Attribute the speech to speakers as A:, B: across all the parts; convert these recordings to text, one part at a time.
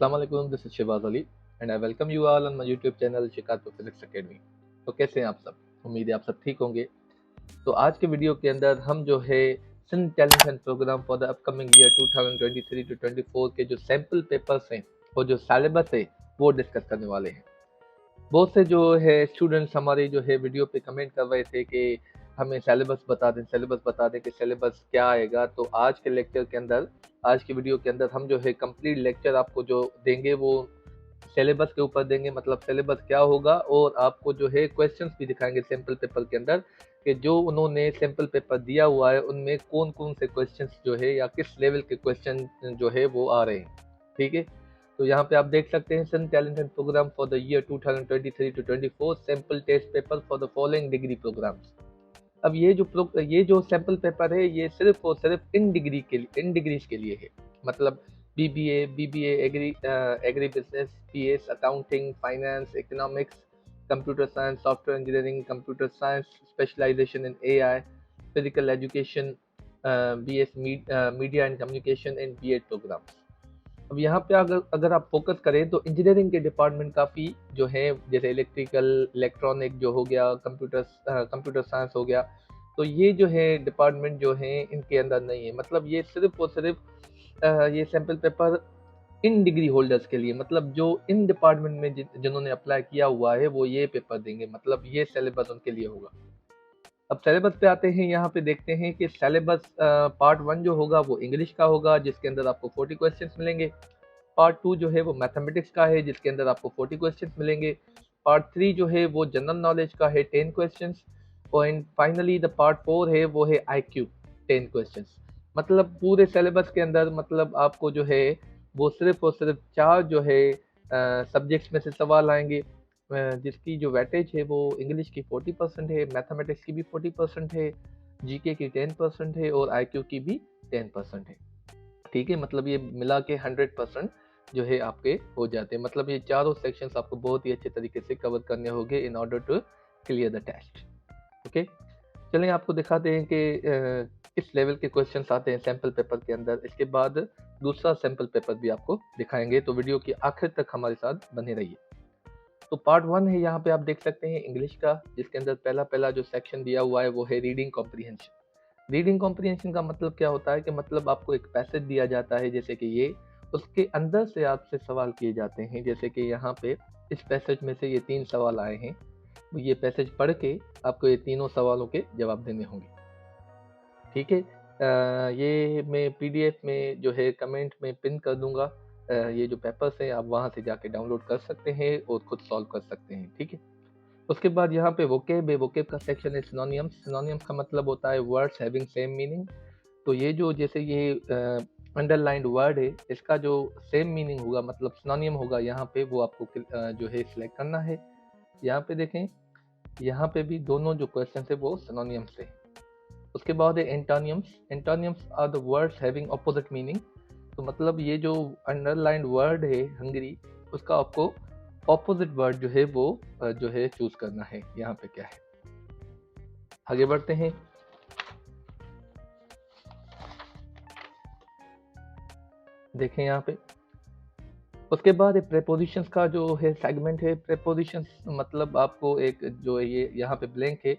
A: Assalamualaikum, this is Shivaz Ali and I welcome you all on my YouTube channel Shikato physics academy. तो कैसे हैं आप सब? उम्मीद है आप सब ठीक होंगे। तो आज के वीडियो के अंदर हम जो है sun talent and programme for the upcoming year 2023 to 24 के जो सैम्पल पेपर्स हैं और जो सिलेबस है वो डिस्कस करने वाले हैं। बहुत से जो है स्टूडेंट्स हमारे जो है वीडियो पे कमेंट कर रहे थे कि हमें सिलेबस बता दें कि सिलेबस क्या आएगा। तो आज के लेक्चर के अंदर, आज की वीडियो के अंदर हम जो है कंप्लीट लेक्चर आपको जो देंगे वो सिलेबस के ऊपर देंगे, मतलब सिलेबस क्या होगा, और आपको जो है क्वेश्चंस भी दिखाएंगे सैम्पल पेपर के अंदर कि जो उन्होंने सैम्पल पेपर दिया हुआ है उनमें कौन कौन से क्वेश्चंस जो है या किस लेवल के क्वेश्चन जो है वो आ रहे हैं। ठीक है, तो यहाँ पे आप देख सकते हैं sun talent and programme for the year 2023 to 24 sample test paper for the following degree programmes. अब ये जो सैम्पल पेपर है ये सिर्फ और सिर्फ इन डिग्रीज के लिए है, मतलब BBA, agribusiness, PS, accounting, finance, economics, computer science, software engineering, computer science, specialization in AI, physical education, BS media and communication and BEd programmes. अब यहाँ पे अगर आप फोकस करें तो इंजीनियरिंग के डिपार्टमेंट काफ़ी जो है, जैसे इलेक्ट्रॉनिक जो हो गया, कंप्यूटर साइंस हो गया, तो ये जो है डिपार्टमेंट जो है इनके अंदर नहीं है। मतलब ये सिर्फ और सिर्फ ये sample paper in degree holders के लिए, मतलब जो इन डिपार्टमेंट में जिन्होंने अप्लाई किया हुआ है वो ये पेपर देंगे, मतलब ये सिलेबस उनके लिए होगा। अब सिलेबस पे आते हैं, यहाँ पे देखते हैं कि सिलेबस पार्ट 1 जो होगा वो इंग्लिश का होगा जिसके अंदर आपको 40 क्वेश्चंस मिलेंगे। पार्ट 2 जो है वो मैथमेटिक्स का है जिसके अंदर आपको 40 क्वेश्चंस मिलेंगे। पार्ट 3 जो है वो जनरल नॉलेज का है 10 क्वेश्चंस। और फाइनली द पार्ट 4 है वो है आईक्यू 10 क्वेश्चंस। मतलब पूरे सिलेबस के अंदर मतलब आपको जो है वो सिर्फ और सिर्फ 4 जो है सब्जेक्ट्स में से सवाल आएंगे, जिसकी जो वेटेज है वो इंग्लिश की 40% है, मैथमेटिक्स की भी 40% है, जीके की 10% है और आईक्यू की भी 10% है। ठीक है, मतलब ये मिला के 100% जो है आपके हो जाते हैं। मतलब ये चारों सेक्शंस आपको बहुत ही अच्छे तरीके से कवर करने होंगे in order to clear the test. Okay, चलिए आपको दिखाते हैं कि किस लेवल के क्वेश्चंस आते हैं सैम्पल पेपर के अंदर। इसके बाद दूसरा सैम्पल पेपर भी आपको दिखाएंगे, तो वीडियो की आखिर तक हमारे साथ बने रहिए। तो पार्ट 1 है, यहाँ पे आप देख सकते हैं इंग्लिश का, जिसके अंदर पहला जो सेक्शन दिया हुआ है वो है रीडिंग कॉम्प्रीहेंशन। रीडिंग कॉम्प्रीहेंशन का मतलब क्या होता है कि मतलब आपको एक पैसेज दिया जाता है जैसे कि ये, उसके अंदर से आपसे सवाल किए जाते हैं। जैसे कि यहाँ पे इस पैसेज में से ये 3 सवाल आए हैं, तो ये पैसेज पढ़ के आपको ये तीनों सवालों के जवाब देने होंगे। ठीक है, ये मैं पीडीएफ में जो है कमेंट में पिन कर दूंगा। ये जो पेपर्स हैं आप वहाँ से जाके डाउनलोड कर सकते हैं और खुद सॉल्व कर सकते हैं। ठीक है, उसके बाद यहाँ पे वोकेब है, वोकेब का सेक्शन है सिनोनियम्स। सिनोनियम्स का मतलब होता है वर्ड्स हैविंग सेम मीनिंग। तो ये जो जैसे ये अंडरलाइंड वर्ड है इसका जो सेम मीनिंग होगा, मतलब सिनोनियम होगा यहाँ पे, वो आपको जो है सिलेक्ट करना है। यहाँ पे देखें, यहाँ पे भी दोनों जो क्वेश्चन है वो सिनोनियम्स है। उसके बाद है antonyms. Antonyms are the words having opposite meaning. तो मतलब ये जो अंडरलाइंड वर्ड है हंगरी, उसका आपको ऑपोजिट वर्ड जो है वो जो है चूज करना है। यहाँ पे क्या है, आगे बढ़ते हैं। देखें यहाँ पे, उसके बाद प्रेपोजिशंस का जो है सेगमेंट है। प्रेपोजिशंस मतलब आपको एक जो है ये यहाँ पे ब्लैंक है,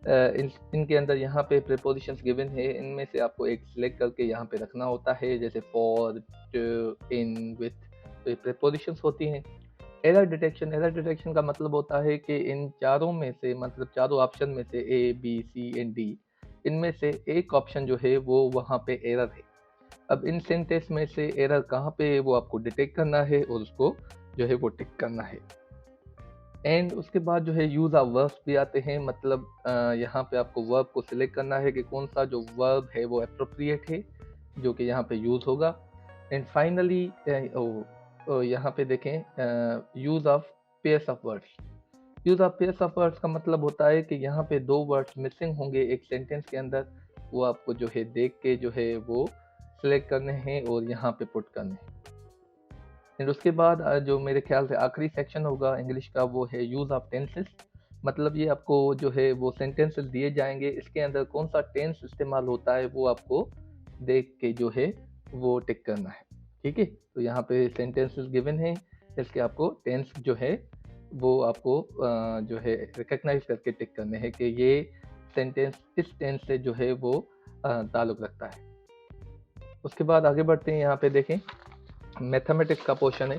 A: इनके अंदर यहाँ पे प्रेपोजिशंस गिवन है, इनमें से आपको एक सिलेक्ट करके यहाँ पे रखना होता है, जैसे फॉर, टू, इन, विथ। तो ये प्रेपोजिशंस होती हैं। एरर डिटेक्शन का मतलब होता है कि इन चारों में से, मतलब चारों ऑप्शन में से ए, बी, सी एंड डी, इनमें से एक ऑप्शन जो है वो वहाँ पे एरर है। अब इन सेंटेंस में से एरर कहाँ पे है वो आपको डिटेक्ट करना है और उसको जो है वो टिक करना है। एंड उसके बाद जो है यूज़ ऑफ वर्ब्स भी आते हैं, मतलब यहाँ पे आपको वर्ब को सिलेक्ट करना है कि कौन सा जो वर्ब है वो अप्रोप्रिएट है जो कि यहाँ पे यूज़ होगा। एंड फाइनली यहाँ पे देखें use of pairs of words. Use of pairs of words का मतलब होता है कि यहाँ पे 2 वर्ड्स मिसिंग होंगे एक सेंटेंस के अंदर, वो आपको जो है देख के जो है वो सिलेक्ट करने हैं और यहाँ पे पुट करने हैं। एंड उसके बाद जो मेरे ख्याल से आखिरी सेक्शन होगा इंग्लिश का, वो है यूज़ ऑफ टेंसेस। मतलब ये आपको जो है वो सेंटेंसेस दिए जाएंगे, इसके अंदर कौन सा टेंस इस्तेमाल होता है वो आपको देख के जो है वो टिक करना है। ठीक है, तो यहाँ पे सेंटेंसेस गिवन है, इसके आपको टेंस जो है वो आपको जो है रिकग्नाइज करके टिक करने हैं कि ये सेंटेंस इस टेंस से जो है वो ताल्लुक रखता है। उसके बाद आगे बढ़ते हैं, यहाँ पे देखें मैथमेटिक्स का पोर्शन है,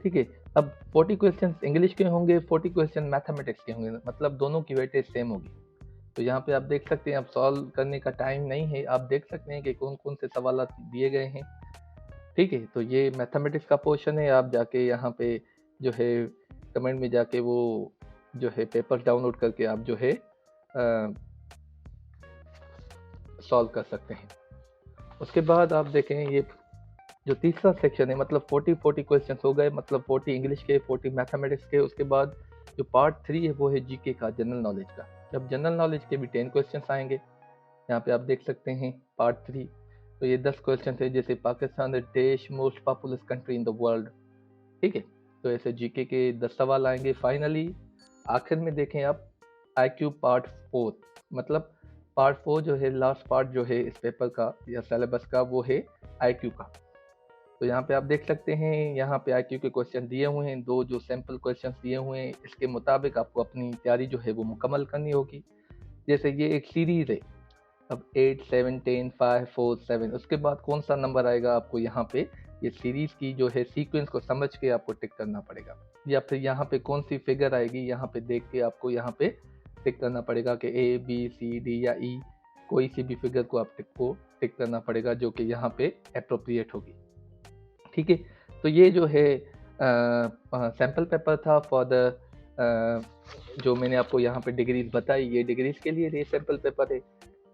A: ठीक है। अब 40 क्वेश्चन इंग्लिश के होंगे, 40 क्वेश्चन मैथमेटिक्स के होंगे, मतलब दोनों की वेटेज सेम होगी। तो यहाँ पे आप देख सकते हैं, अब सॉल्व करने का टाइम नहीं है, आप देख सकते हैं कि कौन कौन से सवाल दिए गए हैं, ठीक है। तो ये मैथमेटिक्स का पोर्शन है, आप जाके यहाँ पे जो है कमेंट में जाके वो जो है पेपर डाउनलोड करके आप जो है सॉल्व कर सकते हैं। उसके बाद आप देखें ये जो तीसरा सेक्शन है, मतलब 40 क्वेश्चन हो गए, मतलब 40 इंग्लिश के, 40 मैथमेटिक्स के। उसके बाद जो पार्ट 3 है वो है जीके का, जनरल नॉलेज का। जब जनरल नॉलेज के भी 10 क्वेश्चन आएंगे, यहाँ पे आप देख सकते हैं पार्ट 3। तो ये 10 क्वेश्चन थे, जैसे पाकिस्तान द देश most populous country in the world, ठीक है। तो ऐसे जीके के 10 सवाल आएंगे। फाइनली आखिर में देखें आप IQ पार्ट 4, मतलब पार्ट 4 जो है लास्ट पार्ट जो है इस पेपर का या सिलेबस का, वो है IQ का। तो यहाँ पे आप देख सकते हैं, यहाँ पे IQ के क्वेश्चन दिए हुए हैं, 2 जो सैम्पल क्वेश्चन दिए हुए हैं, इसके मुताबिक आपको अपनी तैयारी जो है वो मुकम्मल करनी होगी। जैसे ये एक सीरीज है, अब 8 7 10 5 4 7, उसके बाद कौन सा नंबर आएगा आपको यहाँ पे ये सीरीज की जो है सीक्वेंस को समझ के आपको टिक करना पड़ेगा, या फिर यहाँ पे कौन सी फिगर आएगी यहाँ पे देख के आपको यहाँ पे टिक करना पड़ेगा कि ABCD या E, कोई सी भी फिगर को आप टिक करना पड़ेगा जो कि यहाँ पे अप्रोप्रिएट होगी, ठीक है। तो ये जो है सैम्पल पेपर था फॉर द जो मैंने आपको यहाँ पे डिग्रीज बताई, ये डिग्रीज के लिए ये सैम्पल पेपर है।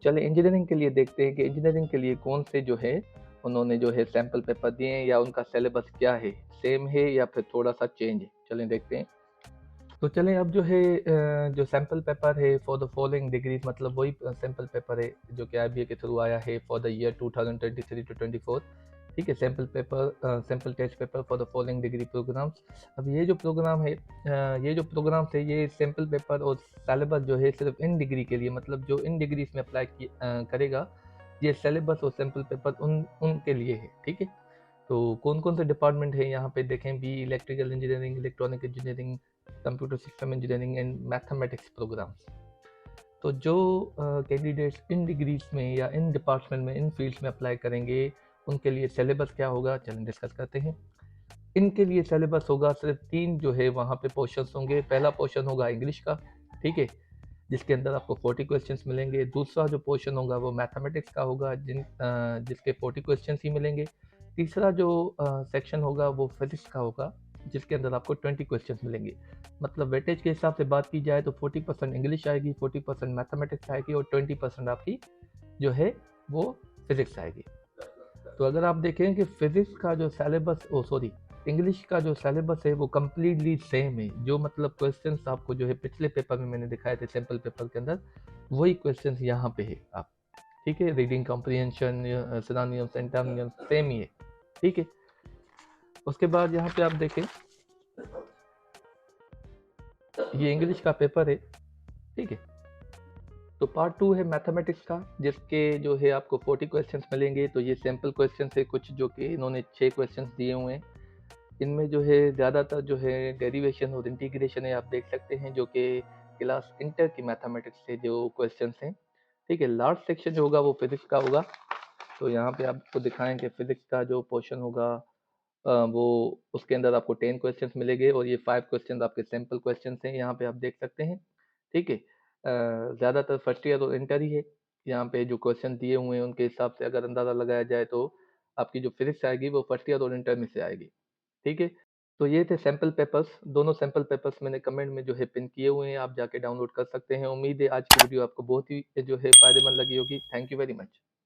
A: चले इंजीनियरिंग के लिए देखते हैं कि इंजीनियरिंग के लिए कौन से जो है उन्होंने जो है सैम्पल पेपर दिए हैं, या उनका सिलेबस क्या है, सेम है या फिर थोड़ा सा चेंज है। चलें देखते हैं। तो चलें अब जो है जो सैम्पल पेपर है फॉर द फॉलोइंग डिग्रीज, मतलब वही सैम्पल पेपर है जो कि IBA के थ्रू आया है फॉर द ईयर 2023 to 24, ठीक है। Sample paper, sample test paper for the following degree programmes. अब ये जो प्रोग्राम है, ये जो प्रोग्राम है, ये सैम्पल पेपर और सिलेबस जो है सिर्फ इन डिग्री के लिए, मतलब जो इन डिग्रीज में अप्लाई करेगा, ये सिलेबस और सैम्पल पेपर उनके लिए है, ठीक है। तो कौन कौन से डिपार्टमेंट है यहाँ पे देखें, B electrical engineering, electronic engineering, computer system engineering and mathematics programmes. तो जो कैंडिडेट्स इन डिग्रीज में या इन डिपार्टमेंट में, इन फील्ड्स में अप्लाई करेंगे, उनके लिए सिलेबस क्या होगा, चलें डिस्कस करते हैं। इनके लिए सिलेबस होगा सिर्फ 3 जो है वहाँ पे पोर्शंस होंगे। पहला पोर्शन होगा इंग्लिश का, ठीक है, जिसके अंदर आपको 40 क्वेश्चंस मिलेंगे। दूसरा जो पोर्शन होगा वो मैथमेटिक्स का होगा, जिसके 40 क्वेश्चंस ही मिलेंगे। तीसरा जो सेक्शन होगा वो फिजिक्स का होगा, जिसके अंदर आपको 20 क्वेश्चंस मिलेंगे। मतलब वेटेज के हिसाब से बात की जाए तो 40% इंग्लिश आएगी, 40% मैथमेटिक्स आएगी और 20% आपकी जो है वो फिजिक्स आएगी। तो अगर आप देखें कि फिजिक्स का जो सिलेबस, इंग्लिश का जो सिलेबस है वो कम्प्लीटली सेम है, जो मतलब क्वेश्चंस आपको जो है पिछले पेपर में मैंने दिखाए थे सैम्पल पेपर के अंदर, वही क्वेश्चंस यहाँ पे है आप, ठीक है। Reading comprehension, synonyms, antonyms same ही है, ठीक है। उसके बाद यहाँ पे आप देखें, ये इंग्लिश का पेपर है, ठीक है। तो पार्ट 2 है मैथमेटिक्स का, जिसके जो है आपको 40 क्वेश्चंस मिलेंगे। तो ये सैम्पल क्वेश्चंस है कुछ, जो कि इन्होंने 6 क्वेश्चंस दिए हुए हैं। इनमें जो है ज़्यादातर जो है डेरिवेशन और इंटीग्रेशन है, आप देख सकते हैं, जो कि क्लास इंटर की मैथमेटिक्स से जो क्वेश्चंस हैं, ठीक है। लास्ट सेक्शन जो होगा वो फिजिक्स का होगा। तो यहाँ पे आपको दिखाएं कि फिजिक्स का जो पोर्शन होगा वो उसके अंदर आपको 10 क्वेश्चंस मिलेंगे, और ये 5 क्वेश्चंस आपके सैम्पल क्वेश्चंस हैं, यहाँ पे आप देख सकते हैं, ठीक है। ज़्यादातर फर्स्ट ईयर और इंटर ही है। यहाँ पे जो क्वेश्चन दिए हुए हैं उनके हिसाब से अगर अंदाज़ा लगाया जाए तो आपकी जो फिजिक्स आएगी वो फर्स्ट ईयर और इंटर में से आएगी, ठीक है। तो ये थे सैम्पल पेपर्स, दोनों सैम्पल पेपर्स मैंने कमेंट में जो है पिन किए हुए हैं, आप जाके डाउनलोड कर सकते हैं। उम्मीद है आज की वीडियो आपको बहुत ही जो है फ़ायदेमंद लगी होगी। Thank you very much.